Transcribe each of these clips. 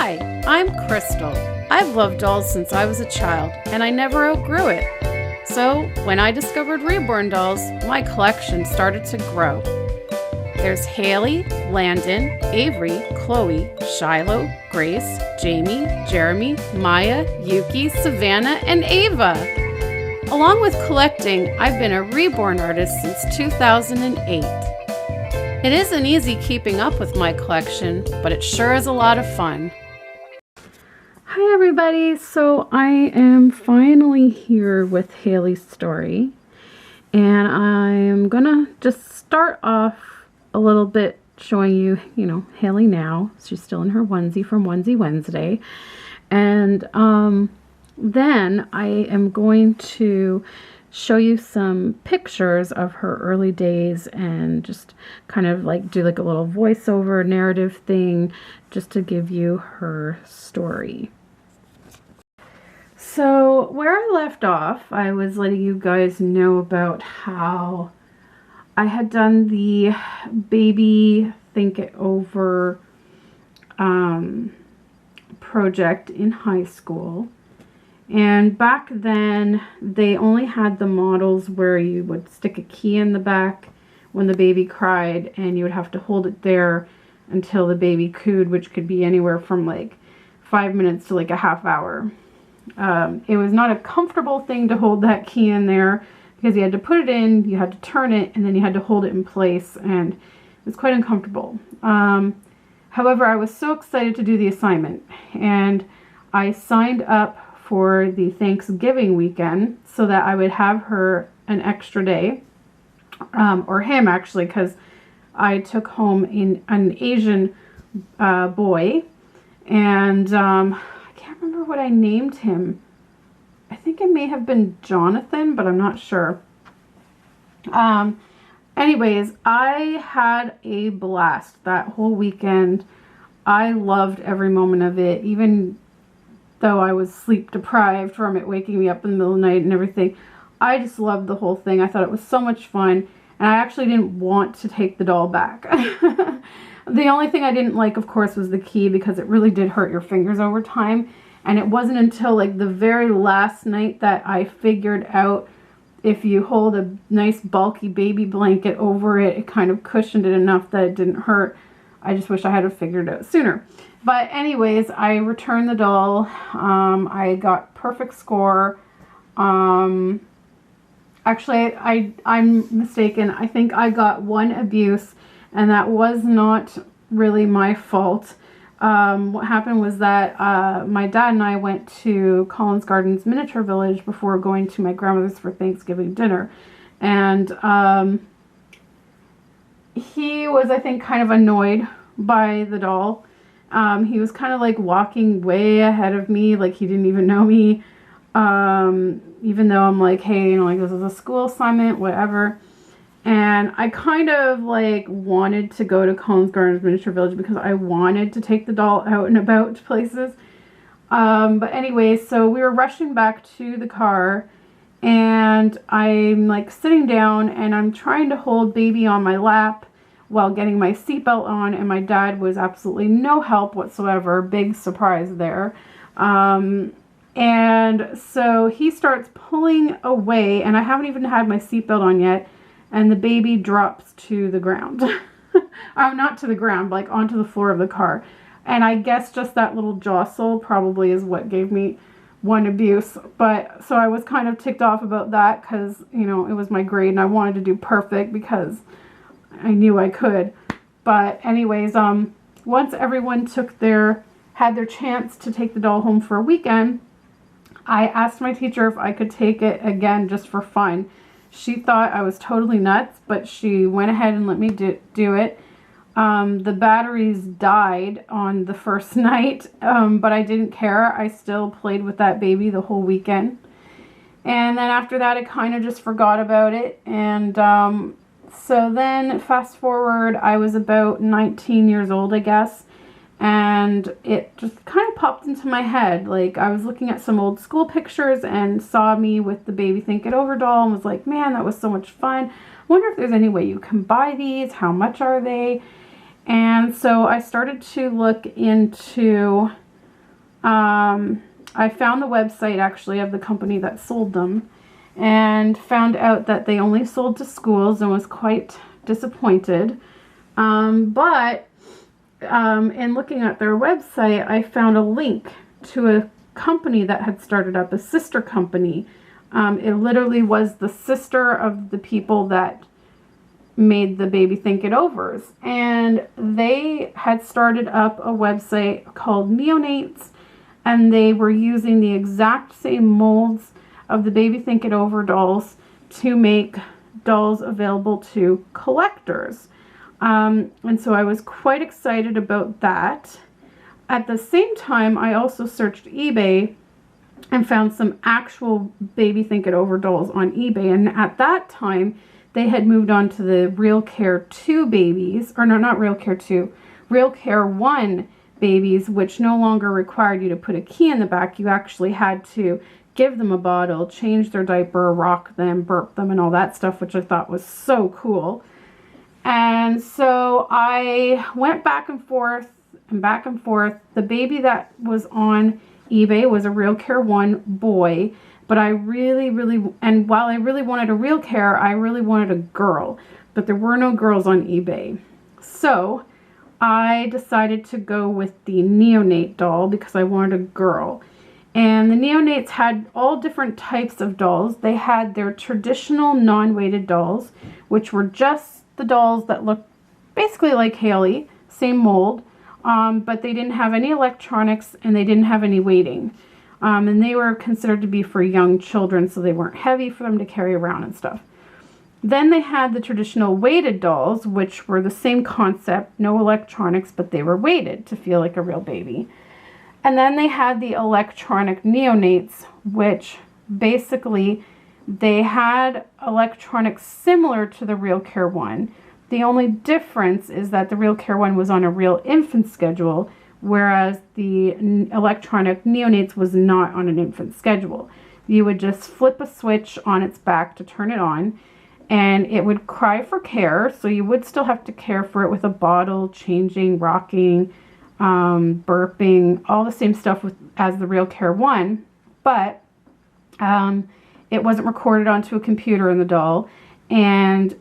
Hi, I'm Krystle. I've loved dolls since I was a child, and I never outgrew it. So, when I discovered Reborn dolls, my collection started to grow. There's Hayley, Landon, Avery, Chloe, Shiloh, Grace, Jamie, Jeremy, Maya, Yuki, Savannah, and Ava. Along with collecting, I've been a Reborn artist since 2008. It isn't easy keeping up with my collection, but it sure is a lot of fun. Hi everybody, so I am finally here with Hayley's story, and I'm gonna just start off a little bit showing you, Hayley now. She's still in her onesie from Onesie Wednesday, and then I am going to show you some pictures of her early days and just kind of like do like a little voiceover narrative thing just to give you her story. So where I left off, I was letting you guys know about how I had done the baby think it over project in high school. And back then, they only had the models where you would stick a key in the back when the baby cried, and you would have to hold it there until the baby cooed, which could be anywhere from like 5 minutes to like a half hour. It was not a comfortable thing to hold that key in there because you had to put it in, you had to turn it, and then you had to hold it in place, and it was quite uncomfortable. However, I was so excited to do the assignment, and I signed up for the Thanksgiving weekend so that I would have her an extra day, or him actually, because I took home an Asian boy, and I can't remember what I named him. I think it may have been Jonathan, but I'm not sure. Anyways, I had a blast that whole weekend. I loved every moment of it, even though I was sleep deprived from it waking me up in the middle of the night and everything. I just loved the whole thing. I thought it was so much fun, and I actually didn't want to take the doll back. The only thing I didn't like, of course, was the key, because it really did hurt your fingers over time. And it wasn't until like the very last night that I figured out if you hold a nice bulky baby blanket over it, it kind of cushioned it enough that it didn't hurt. I just wish I had figured it out sooner. But anyways, I returned the doll. I got perfect score. Actually, I'm mistaken. I think I got one abuse, and that was not really my fault. What happened was that my dad and I went to Collins Gardens Miniature Village before going to my grandmother's for Thanksgiving dinner. And he was, I think, kind of annoyed by the doll. He was kind of like walking way ahead of me, like he didn't even know me, even though I'm like, hey, like this is a school assignment, whatever. And I kind of like wanted to go to Collins Gardens Miniature Village because I wanted to take the doll out and about places. But anyway, so we were rushing back to the car, and I'm like sitting down and I'm trying to hold baby on my lap while getting my seatbelt on, and my dad was absolutely no help whatsoever. Big surprise there. And so he starts pulling away, and I haven't even had my seatbelt on yet, and the baby drops to the ground. Not to the ground, but like onto the floor of the car. And I guess just that little jostle probably is what gave me one abuse. But so I was kind of ticked off about that because, it was my grade and I wanted to do perfect because I knew I could. But anyways, once everyone had their chance to take the doll home for a weekend, I asked my teacher if I could take it again just for fun. She thought I was totally nuts, but she went ahead and let me do it. The batteries died on the first night, but I didn't care. I still played with that baby the whole weekend. And then after that, I kind of just forgot about it. And so then fast forward, I was about 19 years old, I guess. And it just kind of popped into my head. Like, I was looking at some old school pictures and saw me with the Baby Think It Over doll and was like, man, that was so much fun. I wonder if there's any way you can buy these. How much are they? And so I started to look into I found the website actually of the company that sold them and found out that they only sold to schools and was quite disappointed. But in looking at their website, I found a link to a company that had started up, a sister company. It literally was the sister of the people that made the Baby Think It Overs. And they had started up a website called Neonates, and they were using the exact same molds of the Baby Think It Over dolls to make dolls available to collectors. And so I was quite excited about that. At the same time, I also searched eBay and found some actual Baby Think It Over dolls on eBay. And at that time, they had moved on to the Real Care 2 babies, or no, not Real Care 2, Real Care 1 babies, which no longer required you to put a key in the back. You actually had to give them a bottle, change their diaper, rock them, burp them, and all that stuff, which I thought was so cool. And so I went back and forth and back and forth. The baby that was on eBay was a Real Care 1 boy, but I really, and while I really wanted a Real Care, I really wanted a girl, but there were no girls on eBay. So I decided to go with the Neonate doll because I wanted a girl. And the Neonates had all different types of dolls. They had their traditional non-weighted dolls, which were just the dolls that looked basically like Hayley, same mold, but they didn't have any electronics and they didn't have any weighting. And they were considered to be for young children, so they weren't heavy for them to carry around and stuff. Then they had the traditional weighted dolls, which were the same concept, no electronics, but they were weighted to feel like a real baby. And then they had the Electronic Neonates, which basically they had electronics similar to the Real Care 1. The only difference is that the Real Care 1 was on a real infant schedule, whereas the Electronic Neonates was not on an infant schedule. You would just flip a switch on its back to turn it on, and it would cry for care, so you would still have to care for it with a bottle, changing, rocking, burping, all the same stuff as the Real Care 1, but it wasn't recorded onto a computer in the doll, and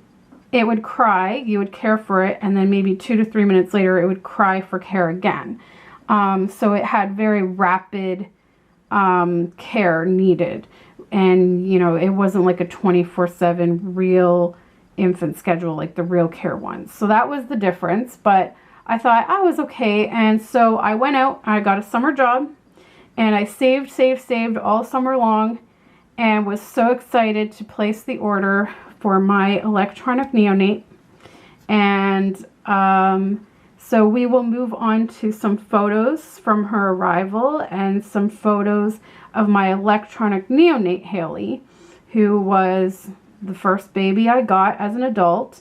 it would cry, you would care for it, and then maybe 2 to 3 minutes later it would cry for care again. So it had very rapid care needed, and you know, it wasn't like a 24/7 real infant schedule like the Real Care 1. So that was the difference, but I thought I was okay, and so I went out, I got a summer job, and I saved all summer long, and was so excited to place the order for my Electronic Neonate. And so we will move on to some photos from her arrival and some photos of my Electronic Neonate Hayley, who was the first baby I got as an adult.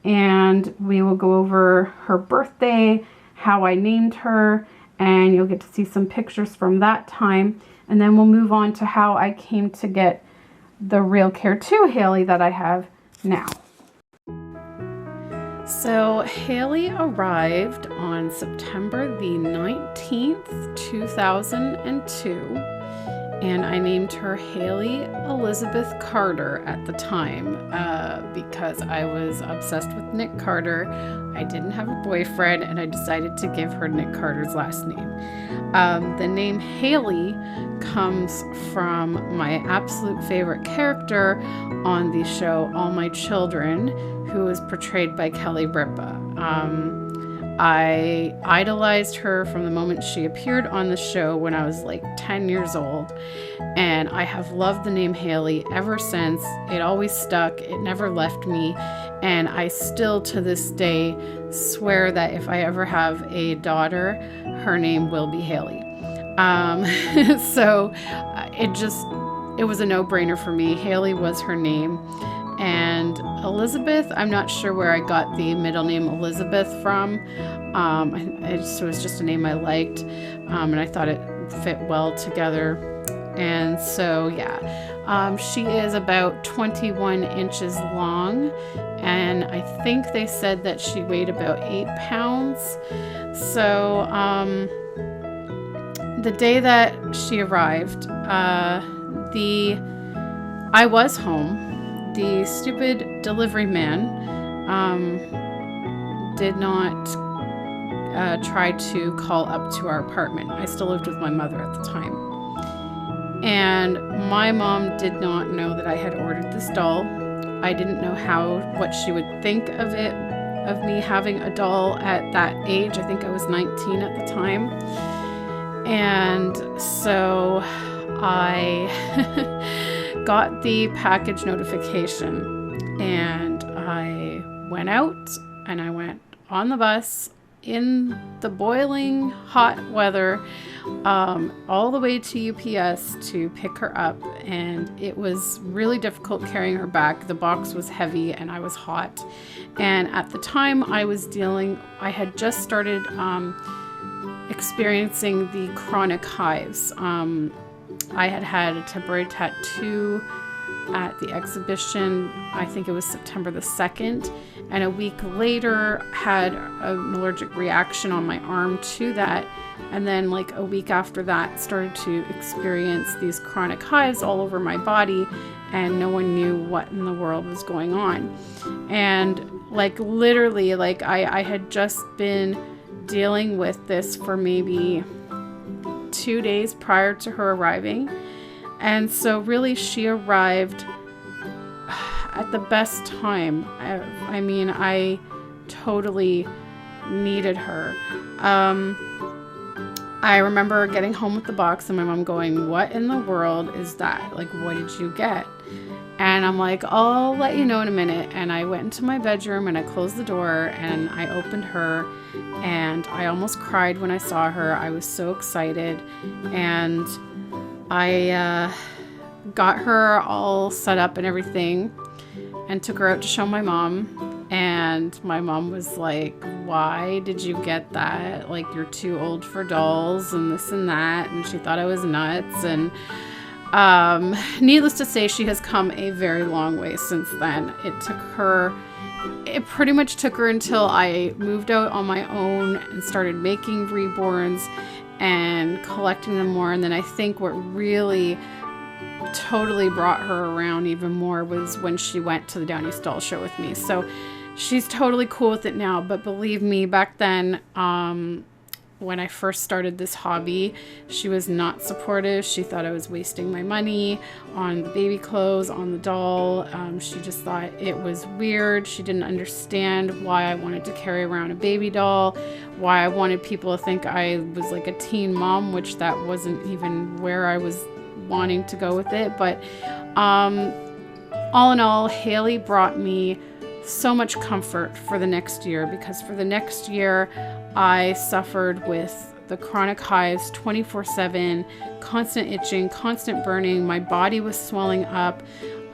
And we will go over her birthday, how I named her, and you'll get to see some pictures from that time. And then we'll move on to how I came to get the Real Care 2 Hayley that I have now. So Hayley arrived on September the 19th, 2002. And I named her Hayley Elizabeth Carter at the time because I was obsessed with Nick Carter. I didn't have a boyfriend, and I decided to give her Nick Carter's last name. The name Hayley comes from my absolute favorite character on the show All My Children, who was portrayed by Kelly Ripa. I idolized her from the moment she appeared on the show when I was like 10 years old, and I have loved the name Hayley ever since. It always stuck, it never left me, and I still to this day swear that if I ever have a daughter, her name will be Hayley. So it was a no-brainer for me. Hayley was her name. And Elizabeth, I'm not sure where I got the middle name Elizabeth from. It was just a name I liked, and I thought it fit well together. And so, yeah, she is about 21 inches long, and I think they said that she weighed about 8 pounds. So, the day that she arrived, I was home. The stupid delivery man did not try to call up to our apartment. I still lived with my mother at the time. And my mom did not know that I had ordered this doll. I didn't know what she would think of it, of me having a doll at that age. I think I was 19 at the time. And so I got the package notification, and I went out and I went on the bus in the boiling hot weather all the way to UPS to pick her up, and it was really difficult carrying her back. The box was heavy and I was hot, and at the time I had just started experiencing the chronic hives. I had a temporary tattoo at the exhibition, I think it was September the 2nd, and a week later had an allergic reaction on my arm to that, and then like a week after that started to experience these chronic hives all over my body, and no one knew what in the world was going on. And like literally, like I had just been dealing with this for maybe 2 days prior to her arriving. And so really she arrived at the best time. I mean, I totally needed her. I remember getting home with the box and my mom going, "What in the world is that? Like, what did you get?" And I'm like, "I'll let you know in a minute." And I went into my bedroom and I closed the door and I opened her, and I almost cried when I saw her. I was so excited, and I got her all set up and everything and took her out to show my mom. And my mom was like, "Why did you get that? Like, you're too old for dolls and this and that." And she thought I was nuts. And needless to say, she has come a very long way since then. It pretty much took her until I moved out on my own and started making Reborns and collecting them more. And then I think what really totally brought her around even more was when she went to the Down East Doll Show with me. So she's totally cool with it now. But believe me, back then, when I first started this hobby, she was not supportive. She thought I was wasting my money on the baby clothes, on the doll. She just thought it was weird. She didn't understand why I wanted to carry around a baby doll, why I wanted people to think I was like a teen mom, which that wasn't even where I was wanting to go with it. But all in all, Hayley brought me so much comfort for the next year, because for the next year I suffered with the chronic hives 24/7, constant itching, constant burning. My body was swelling up.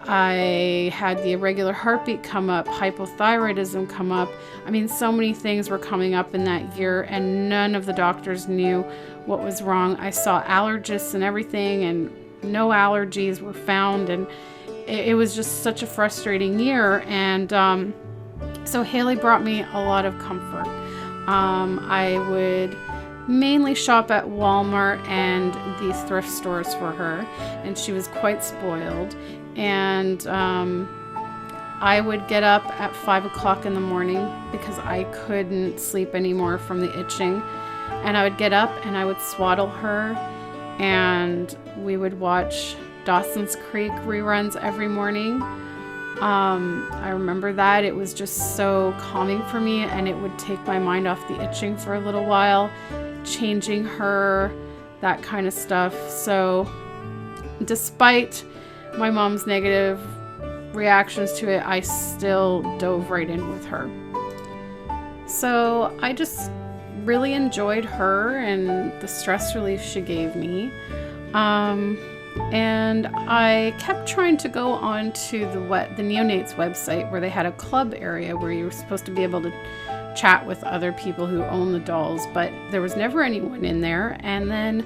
I had the irregular heartbeat come up, hypothyroidism come up. I mean, so many things were coming up in that year, and none of the doctors knew what was wrong. I saw allergists and everything, and no allergies were found, and it was just such a frustrating year. And so Hayley brought me a lot of comfort. I would mainly shop at Walmart and the thrift stores for her, and she was quite spoiled. And I would get up at 5 o'clock in the morning because I couldn't sleep anymore from the itching. And I would get up and I would swaddle her, and we would watch Dawson's Creek reruns every morning. I remember that. It was just so calming for me, and it would take my mind off the itching for a little while, changing her, that kind of stuff. So despite my mom's negative reactions to it, I still dove right in with her. So I just really enjoyed her and the stress relief she gave me. And I kept trying to go on to the Neonates website, where they had a club area where you were supposed to be able to chat with other people who own the dolls, but there was never anyone in there. And then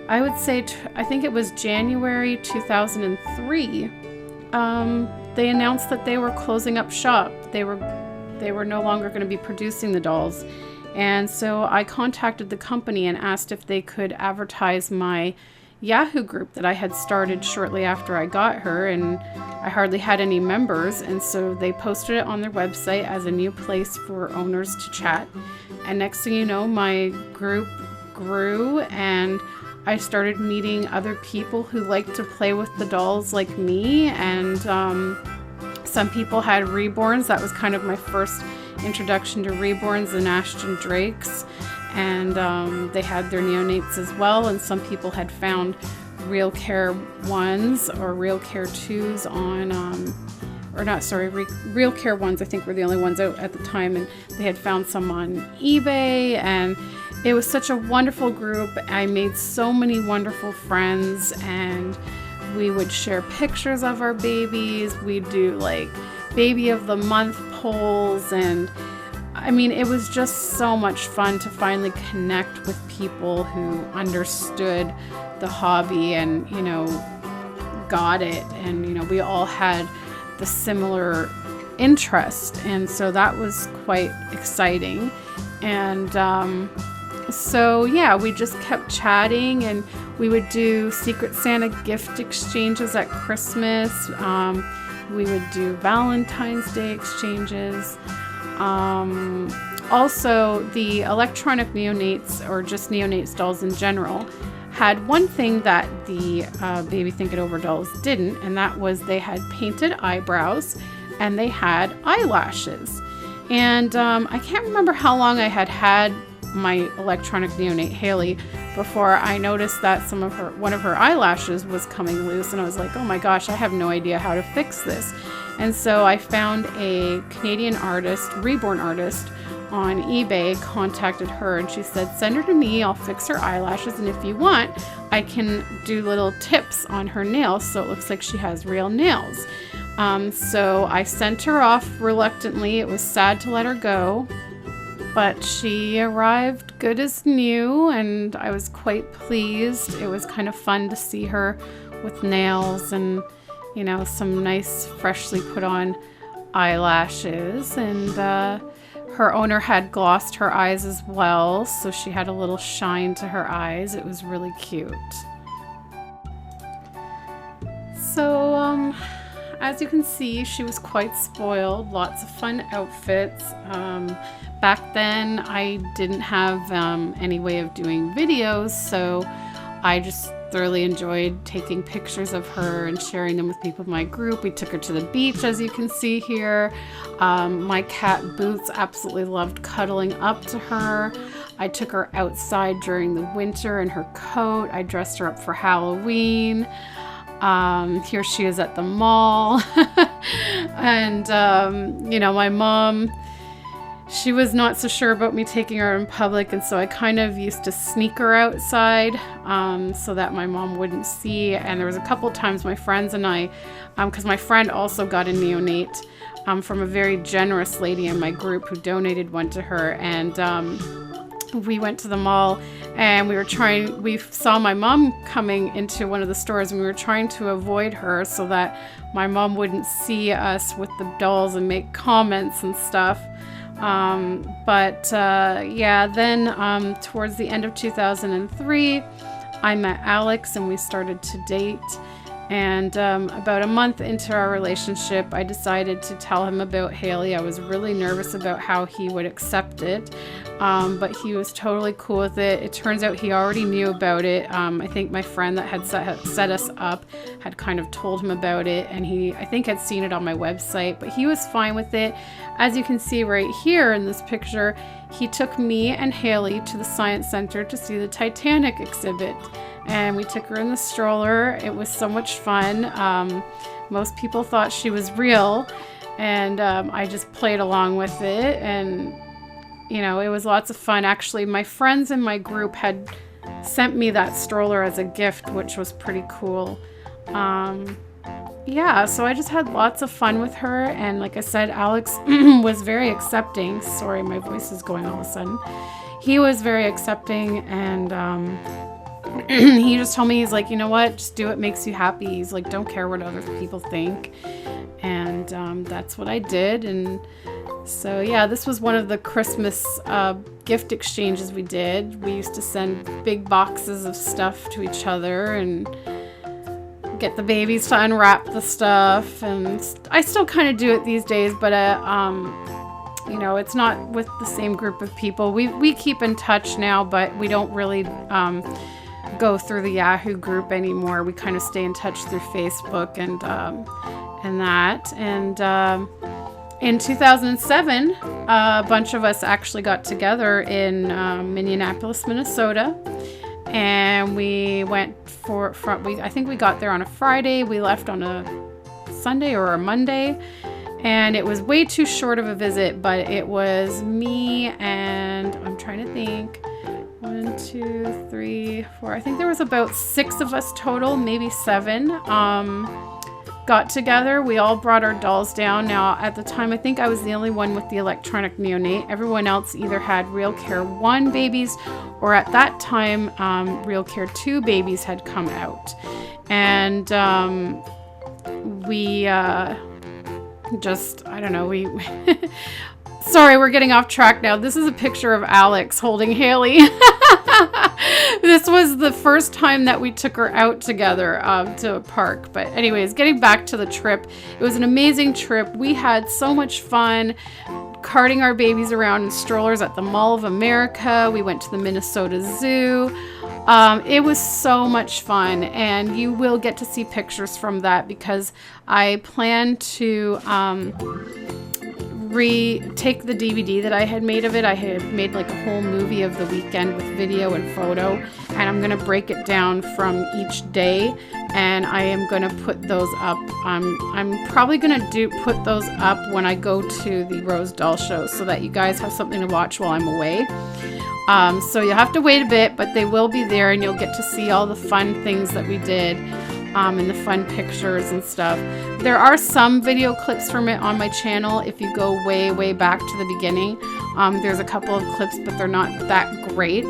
I would say, I think it was January 2003, they announced that they were closing up shop. They were no longer going to be producing the dolls. And so I contacted the company and asked if they could advertise my Yahoo group that I had started shortly after I got her, and I hardly had any members, and so they posted it on their website as a new place for owners to chat. And next thing you know, my group grew, and I started meeting other people who like to play with the dolls like me, and some people had Reborns. That was kind of my first introduction to Reborns and Ashton Drakes, and they had their Neonates as well, and some people had found Real Care 1s or Real Care 2s on Real Care 1s I think were the only ones out at the time, and they had found some on eBay, and it was such a wonderful group. I made so many wonderful friends, and we would share pictures of our babies. We'd do like baby of the month polls, and I mean, it was just so much fun to finally connect with people who understood the hobby and, you know, got it, and, you know, we all had the similar interest, and so that was quite exciting. And so yeah, we just kept chatting, and we would do Secret Santa gift exchanges at Christmas. We would do Valentine's Day exchanges. Also, the Electronic Neonates, or just Neonates dolls in general, had one thing that the Baby Think It Over dolls didn't, and that was they had painted eyebrows and they had eyelashes. And I can't remember how long I had my Electronic Neonate Hayley before I noticed that one of her eyelashes was coming loose, and I was like, oh my gosh, I have no idea how to fix this. And so I found a Canadian artist, Reborn artist, on eBay, contacted her, and she said, send her to me, I'll fix her eyelashes, and if you want, I can do little tips on her nails so it looks like she has real nails. So I sent her off reluctantly. It was sad to let her go, but she arrived good as new, and I was quite pleased. It was kind of fun to see her with nails and, you know, some nice freshly put on eyelashes, and her owner had glossed her eyes as well, so she had a little shine to her eyes. It was really cute. So as you can see, she was quite spoiled. Lots of fun outfits. Back then I didn't have any way of doing videos, so I just thoroughly enjoyed taking pictures of her and sharing them with people in my group. We took her to the beach, as you can see here. My cat Boots absolutely loved cuddling up to her. I took her outside during the winter in her coat. I dressed her up for Halloween. Here she is at the mall. And, you know, my mom, she was not so sure about me taking her in public, and so I kind of used to sneak her outside so that my mom wouldn't see. And there was a couple of times my friends and I, because my friend also got a neonate from a very generous lady in my group who donated one to her, and we went to the mall, and we saw my mom coming into one of the stores, and we were trying to avoid her so that my mom wouldn't see us with the dolls and make comments and stuff. Yeah, then towards the end of 2003, I met Alex and we started to date. And about a month into our relationship, I decided to tell him about Hayley. I was really nervous about how he would accept it, but he was totally cool with it. It turns out he already knew about it. I think my friend that had set us up had kind of told him about it, and he, I think, had seen it on my website, but he was fine with it. As you can see right here in this picture, he took me and Hayley to the Science Center to see the Titanic exhibit. And we took her in the stroller. It was so much fun. Most people thought she was real, and I just played along with it, and you know, it was lots of fun. Actually, my friends in my group had sent me that stroller as a gift, which was pretty cool. Yeah, so I just had lots of fun with her, and like I said, Alex was very accepting. Sorry, my voice is going all of a sudden. He was very accepting, and he just told me, he's like, you know what, just do what makes you happy. He's like, don't care what other people think. And that's what I did, and So yeah, this was one of the Christmas gift exchanges we did. We used to send big boxes of stuff to each other and get the babies to unwrap the stuff. And I still kind of do it these days, but you know, it's not with the same group of people. We keep in touch now, but we don't really go through the Yahoo group anymore. We kind of stay in touch through Facebook and that. And in 2007, a bunch of us actually got together in Minneapolis, Minnesota, and we went I think we got there on a Friday. We left on a Sunday or a Monday, and it was way too short of a visit, but it was me and I'm trying to think. 1, 2, 3, 4. I think there was about 6 of us total, maybe 7. Got together. We all brought our dolls down. Now, at the time, I think I was the only one with the Electronic Neonate. Everyone else either had Real Care 1 babies, or at that time, Real Care 2 babies had come out. And we just, I don't know, we... Sorry, we're getting off track now. This is a picture of Alex holding Hayley. This was the first time that we took her out together to a park. But anyways, getting back to the trip, it was an amazing trip. We had so much fun carting our babies around in strollers at the Mall of America. We went to the Minnesota Zoo. It was so much fun, and you will get to see pictures from that because I plan to take the DVD that I had made of it. I had made like a whole movie of the weekend with video and photo, and I'm gonna break it down from each day, and I am gonna put those up. I'm probably gonna put those up when I go to the Rose Doll show so that you guys have something to watch while I'm away. So you'll have to wait a bit, but they will be there, and you'll get to see all the fun things that we did. And the fun pictures and stuff. There are some video clips from it on my channel if you go way back to the beginning. There's a couple of clips, but they're not that great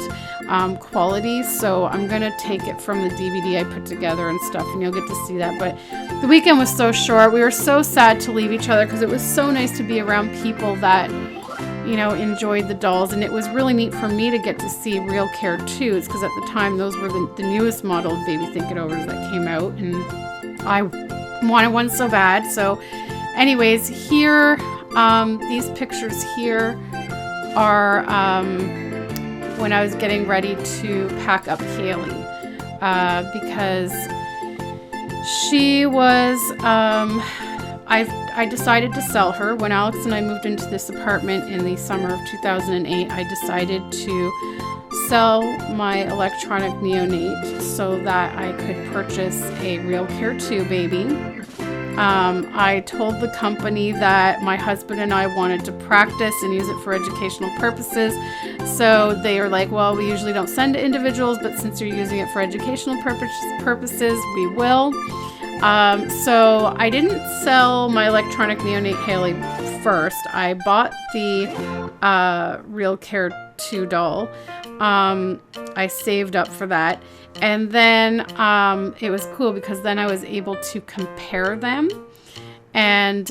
quality, so I'm gonna take it from the DVD I put together and stuff, and you'll get to see that. But the weekend was so short. We were so sad to leave each other because it was so nice to be around people that, you know, enjoyed the dolls, and it was really neat for me to get to see Real Care 2s because at the time those were the newest model of Baby Think-It-Overs that came out, and I wanted one so bad. So anyways, here, these pictures here are when I was getting ready to pack up Hayley because she was I decided to sell her. When Alex and I moved into this apartment in the summer of 2008, I decided to sell my Electronic Neonate so that I could purchase a Real Care 2 baby. I told the company that my husband and I wanted to practice and use it for educational purposes. So they are like, well, we usually don't send to individuals, but since you're using it for educational purposes, we will. So I didn't sell my Electronic Neonate Hayley first. I bought the Real Care 2 doll. I saved up for that. And then it was cool because then I was able to compare them and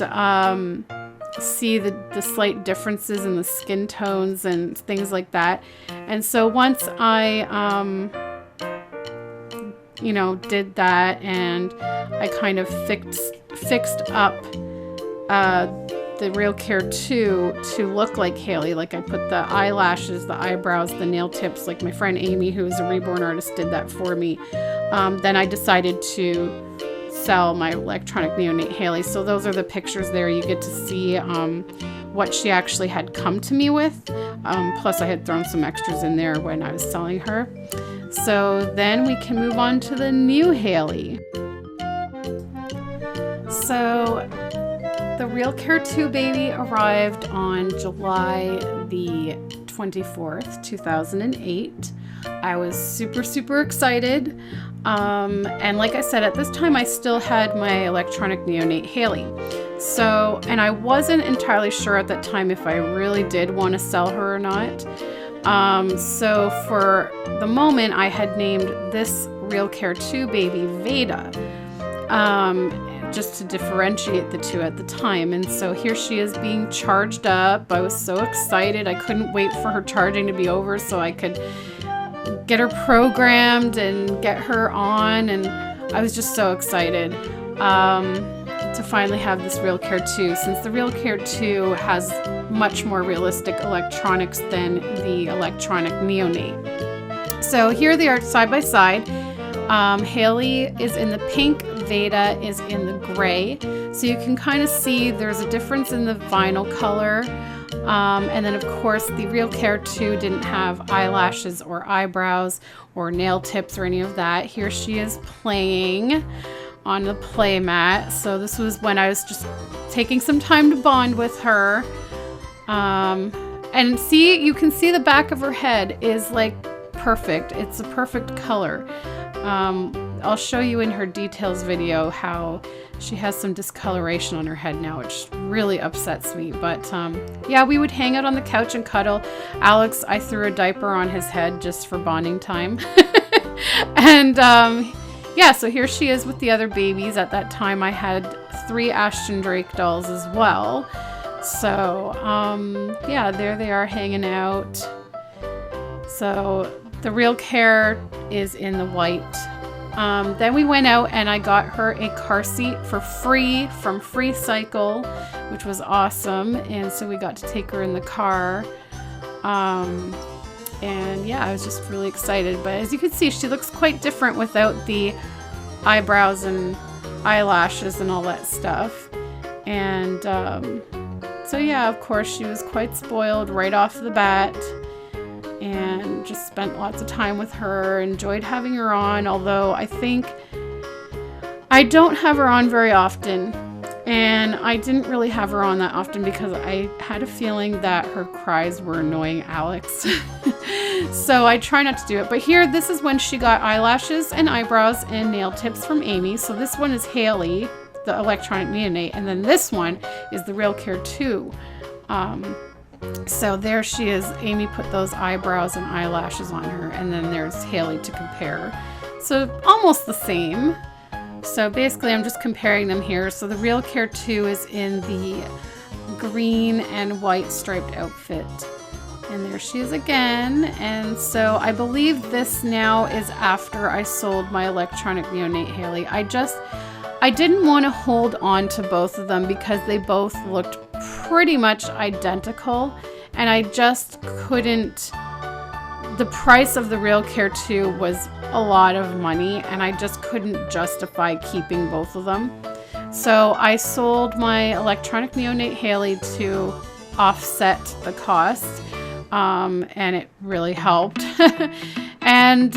see the slight differences in the skin tones and things like that. And so once I you know, did that, and I kind of fixed up the Real Care 2 to look like Hayley. Like I put the eyelashes, the eyebrows, the nail tips, like my friend Amy, who is a Reborn artist, did that for me. Then I decided to sell my Electronic Neonate Hayley. So those are the pictures there. You get to see what she actually had come to me with. Plus I had thrown some extras in there when I was selling her. So then we can move on to the new Hayley. So the Real Care 2 baby arrived on July the 24th, 2008. I was super excited. And like I said, at this time I still had my Electronic Neonate Hayley. So, and I wasn't entirely sure at that time if I really did want to sell her or not. So for the moment, I had named this Real Care 2 baby Vada. just to differentiate the two at the time. And so here she is being charged up. I was so excited. I couldn't wait for her charging to be over so I could get her programmed and get her on. And I was just so excited to finally have this RealCare 2, since the RealCare 2 has much more realistic electronics than the Electronic Neonate. So here they are side by side. Hayley is in the pink, Vada is in the gray. So you can kind of see there's a difference in the vinyl color. And then of course the RealCare 2 didn't have eyelashes or eyebrows or nail tips or any of that. Here she is playing on the play mat. So this was when I was just taking some time to bond with her. And see, you can see the back of her head is like perfect. It's a perfect color. I'll show you in her details video how she has some discoloration on her head now, which really upsets me. But yeah, we would hang out on the couch and cuddle. Alex, I threw a diaper on his head just for bonding time. And yeah, so here she is with the other babies. At that time, I had 3 Ashton Drake dolls as well. So yeah, there they are hanging out. So the RealCare is in the white. Then we went out and I got her a car seat for free from Free Cycle, which was awesome. And so we got to take her in the car. And yeah, I was just really excited. But as you can see, she looks quite different without the eyebrows and eyelashes and all that stuff. And so yeah, of course, she was quite spoiled right off the bat. And just spent lots of time with her, enjoyed having her on, although I think I don't have her on very often. And I didn't really have her on that often because I had a feeling that her cries were annoying Alex. So I try not to do it. But here, this is when she got eyelashes and eyebrows and nail tips from Amy. So this one is Hayley, the Electronic Neonate, and then this one is the RealCare 2. So there she is. Amy put those eyebrows and eyelashes on her, and then there's Hayley to compare. So almost the same. So basically I'm just comparing them here. So the RealCare 2 is in the green and white striped outfit. And there she is again. And so I believe this now is after I sold my Electronic Neonate Hayley. I didn't want to hold on to both of them because they both looked pretty much identical, and I just couldn't. The price of the RealCare 2 was a lot of money, and I just couldn't justify keeping both of them. So I sold my Electronic Neonate Hayley to offset the cost, and it really helped. And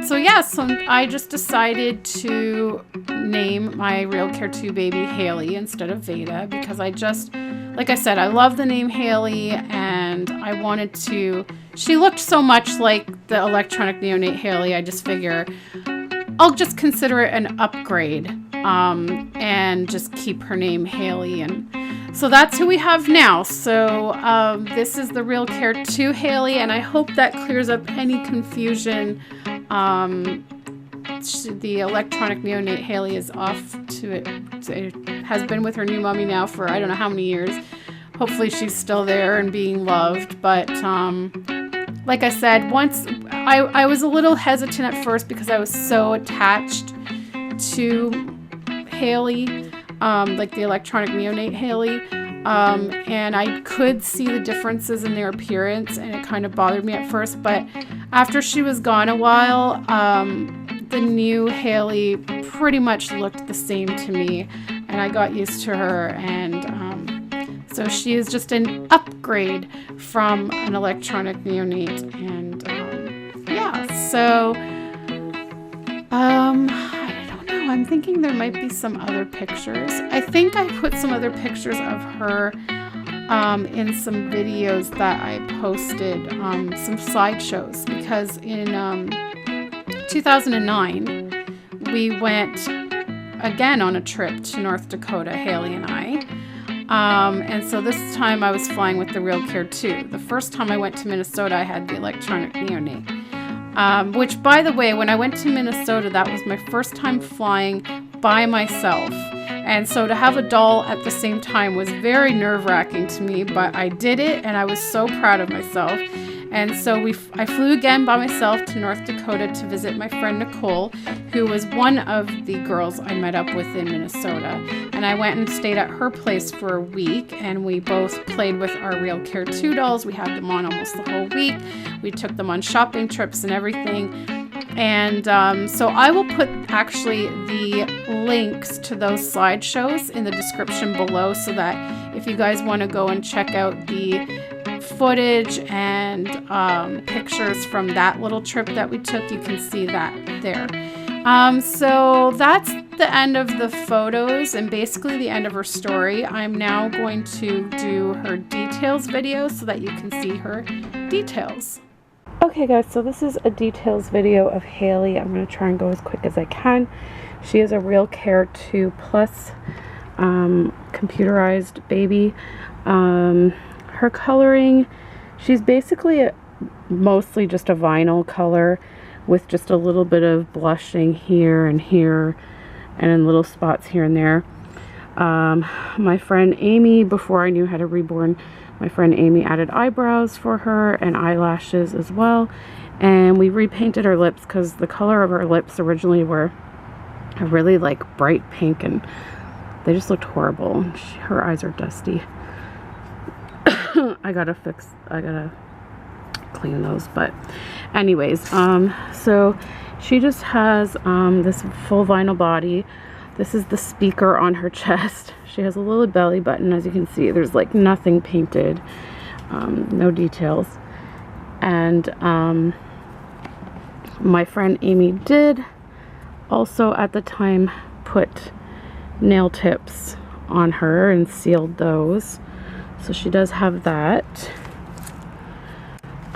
so yeah, so I just decided to name my RealCare 2 baby Hayley instead of Vada because like I said, I love the name Hayley, and I wanted to. She looked so much like the Electronic Neonate Hayley, I just figure I'll just consider it an upgrade, and just keep her name Hayley. And so that's who we have now. So this is the RealCare 2 Hayley, and I hope that clears up any confusion. The Electronic Neonate Hayley is off to it. It has been with her new mommy now for I don't know how many years. Hopefully she's still there and being loved. But like I said, once I was a little hesitant at first because I was so attached to Hayley, like the Electronic Neonate Hayley. And I could see the differences in their appearance, and it kind of bothered me at first. But after she was gone a while, the new Hayley pretty much looked the same to me, and I got used to her. And so she is just an upgrade from an Electronic Neonate. And yeah, so I don't know. I'm thinking there might be some other pictures. I think I put some other pictures of her in some videos that I posted, some slideshows, because in 2009 we went again on a trip to North Dakota, Hayley and I. And so this time I was flying with the RealCare 2. The first time I went to Minnesota, I had the Electronic Neonate. Which, by the way, when I went to Minnesota, that was my first time flying by myself. And so to have a doll at the same time was very nerve-wracking to me, but I did it and I was so proud of myself. And so I flew again by myself to North Dakota to visit my friend Nicole, who was one of the girls I met up with in Minnesota. And I went and stayed at her place for a week, and we both played with our Real Care 2 dolls. We had them on almost the whole week. We took them on shopping trips and everything. And so I will put actually the links to those slideshows in the description below, so that if you guys want to go and check out the footage and pictures from that little trip that we took, you can see that there. So that's the end of the photos and basically the end of her story. I'm now going to do her details video so that you can see her details. Okay guys, so this is a details video of Hayley. I'm going to try and go as quick as I can. She is a Real Care 2 Plus computerized baby. Her coloring, she's basically mostly just a vinyl color with just a little bit of blushing here and in little spots here and there. My friend Amy, before I knew how to Reborn, my friend Amy added eyebrows for her and eyelashes as well. And we repainted her lips because the color of her lips originally were a really like bright pink and they just looked horrible. Her eyes are dusty. I gotta clean those, but anyways, so she just has this full vinyl body. This is the speaker on her chest. She has a little belly button, as you can see. There's like nothing painted, no details. And my friend Amy did also at the time put nail tips on her and sealed those. So she does have that.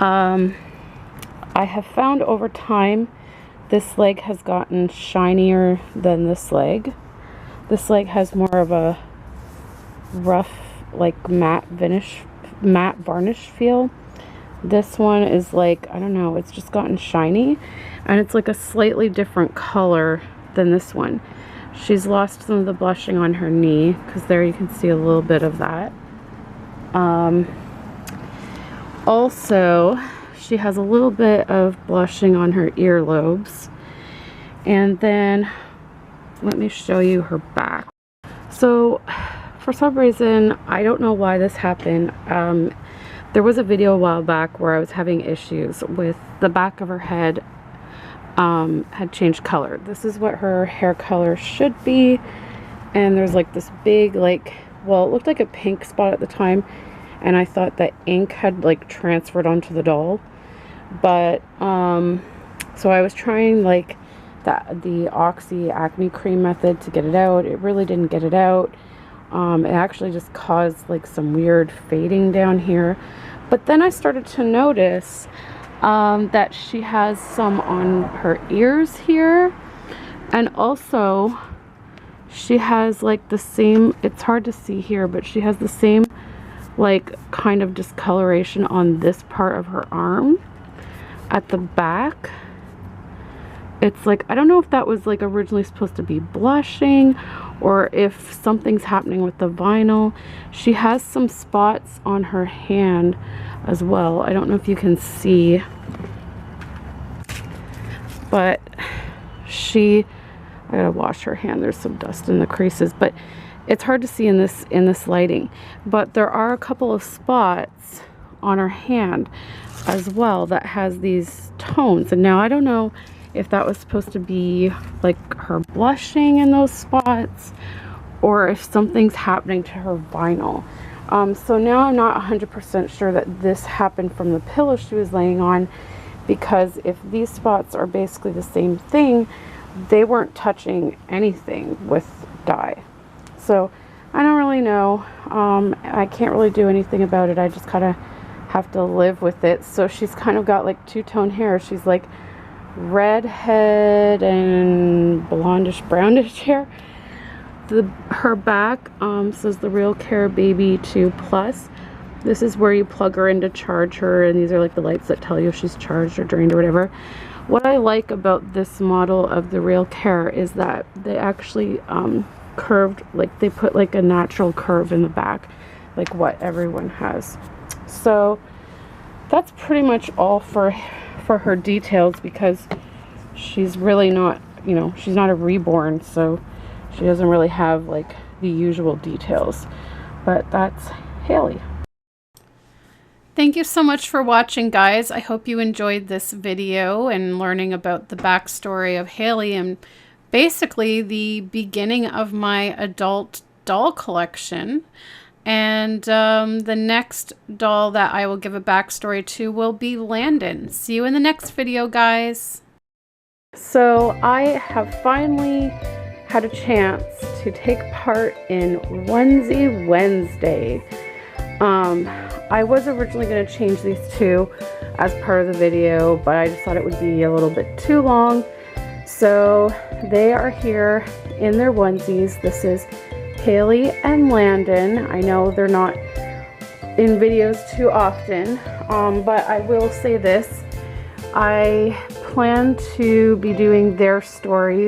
I have found over time this leg has gotten shinier than this leg. This leg has more of a rough, like matte varnish feel. This one is like, I don't know, it's just gotten shiny, and it's like a slightly different color than this one. She's lost some of the blushing on her knee, because there you can see a little bit of that. Also, she has a little bit of blushing on her earlobes. And then let me show you her back. So for some reason, I don't know why this happened. There was a video a while back where I was having issues with the back of her head had changed color. This is what her hair color should be. And there's like this big, like, well, it looked like a pink spot at the time, and I thought that ink had like transferred onto the doll. But so I was trying like the Oxy acne cream method to get it out. It really didn't get it out. It actually just caused like some weird fading down here. But then I started to notice that she has some on her ears here, and also she has like the same, it's hard to see here, but she has the same like kind of discoloration on this part of her arm at the back. It's like, I don't know if that was like originally supposed to be blushing or if something's happening with the vinyl. She has some spots on her hand as well. I don't know if you can see, but I gotta wash her hand. There's some dust in the creases, but it's hard to see in this lighting. But there are a couple of spots on her hand as well that has these tones. And now I don't know if that was supposed to be like her blushing in those spots or if something's happening to her vinyl. So now I'm not 100% sure that this happened from the pillow she was laying on, because if these spots are basically the same thing, they weren't touching anything with dye. So I don't really know. I can't really do anything about it. I just kind of have to live with it. So she's kind of got like two-tone hair. She's like redhead and blondish brownish hair. Her back says the Real Care Baby 2 Plus. This is where you plug her in to charge her, and these are like the lights that tell you if she's charged or drained or whatever. What I like about this model of the Real Care is that they actually curved, like they put like a natural curve in the back, like what everyone has. So that's pretty much all for her details, because she's really not, you know, she's not a reborn, so she doesn't really have like the usual details. But that's Hayley. Thank you so much for watching, guys. I hope you enjoyed this video and learning about the backstory of Hayley and basically the beginning of my adult doll collection. And the next doll that I will give a backstory to will be Landon. See you in the next video, guys. So I have finally had a chance to take part in Onesie Wednesday. I was originally going to change these two as part of the video, but I just thought it would be a little bit too long. So they are here in their onesies. This is Kaylee and Landon. I know they're not in videos too often, but I will say this. I plan to be doing their stories